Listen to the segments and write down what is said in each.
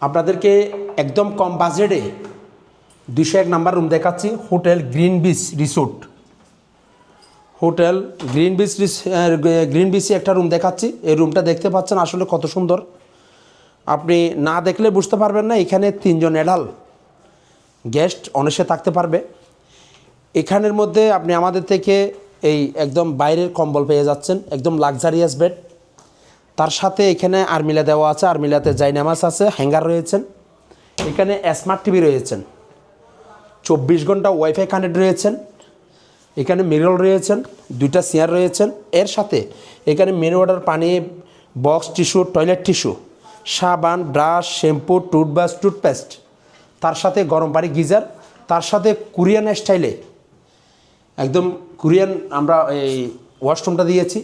আপনাদেরকে একদম কম বাজেটে 201 নাম্বার রুম দেখাচ্ছি। Hotel green beach resort, hotel green বিচে একটা রুম দেখাচ্ছি। এই রুমটা দেখতে পাচ্ছেন আসলে কত সুন্দর, আপনি না দেখলে বুঝতে পারবেন না। এখানে 3 জন অ্যাডাল্ট গেস্ট অনায়াসে থাকতে পারবে। এখানের মধ্যে আপনি আমাদের থেকে এই একদম বাইরের কম্বল পেয়ে যাচ্ছেন, একদম লাক্সারিয়াস বেড। তার সাথে এখানে আরমিলা দেওয়া আছে, আরমিলাতে জায়নামাজ আছে, হ্যাঙ্গার রয়েছেন। এখানে স্মার্ট টিভি রয়েছেন, 24 ঘন্টা ওয়াইফাই কানেক্ট রয়েছেন। এখানে মিরর রয়েছেন, 2টা চেয়ার রয়েছেন। এর সাথে এখানে মিনারেল ওয়াটার পানি, বক্স টিস্যু, টয়লেট টিস্যু, সাবান, ব্রাশ, শ্যাম্পু, টুথব্রাশ, টুথপেস্ট, তার সাথে গরম পানি গিজার, তার সাথে কোরিয়ান স্টাইলে একদম কোরিয়ান আমরা এই ওয়াশরুমটা দিয়েছি।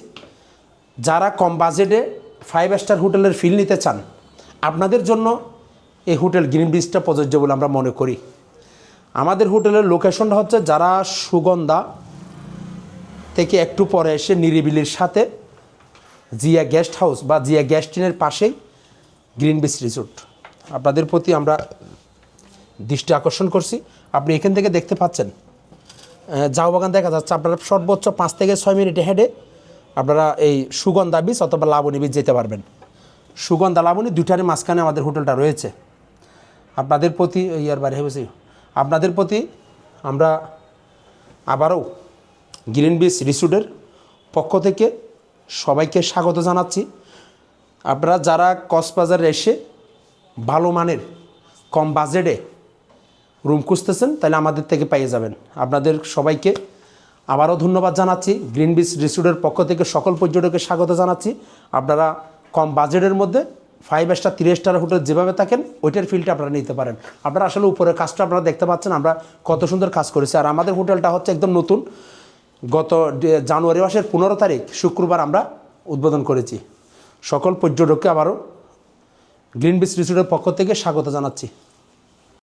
যারা কম বাজেটে 5 স্টার হোটেলের ফিল নিতে চান, আপনাদের জন্য এই হোটেল গ্রিন বিচটা প্রযোজ্য বলে আমরা মনে করি। আমাদের হোটেলের লোকেশনটা হচ্ছে যারা সুগন্ধা থেকে একটু পরে এসে নিরিবিলির সাথে জিয়া গেস্ট হাউস বা জিয়া গেস্ট ইনের পাশেই গ্রিন বিচ রিসোর্ট। আপনাদের প্রতি আমরা দৃষ্টি আকর্ষণ করছি। আপনি এখান থেকে দেখতে পাচ্ছেন ঝাউ বাগান দেখা যাচ্ছে। আপনারা সর্বোচ্চ 5 থেকে 6 মিনিটে হেঁটে আপনারা এই সুগন্ধা বিচ অথবা লাবণী বিচ যেতে পারবেন। সুগন্ধা লাবণী দুইটারই মাঝখানে আমাদের হোটেলটা রয়েছে। আপনাদের প্রতি আপনাদের প্রতি আমরা আবারও গ্রিন বিচ রিসোর্টের পক্ষ থেকে সবাইকে স্বাগত জানাচ্ছি। আপনারা যারা কক্সবাজারে এসে ভালো মানের কম বাজেটে রুম খুঁজতেছেন, তাহলে আমাদের থেকে পেয়ে যাবেন। আপনাদের সবাইকে আবারও ধন্যবাদ জানাচ্ছি। গ্রিন বিচ রিসোর্টের পক্ষ থেকে সকল পর্যটককে স্বাগত জানাচ্ছি। আপনারা কম বাজেটের মধ্যে 5 স্টার 3 স্টার হোটেল যেভাবে থাকেন ওইটার ফিলটা আপনারা নিতে পারেন। আপনারা আসলে উপরের কাজটা আপনারা দেখতে পাচ্ছেন আমরা কত সুন্দর কাজ করেছি। আর আমাদের হোটেলটা হচ্ছে একদম নতুন, গত জানুয়ারি মাসের 15 তারিখ শুক্রবার আমরা উদ্বোধন করেছি। সকল পর্যটককে আবারও গ্রিন বিচ রিসোর্টের পক্ষ থেকে স্বাগত জানাচ্ছি।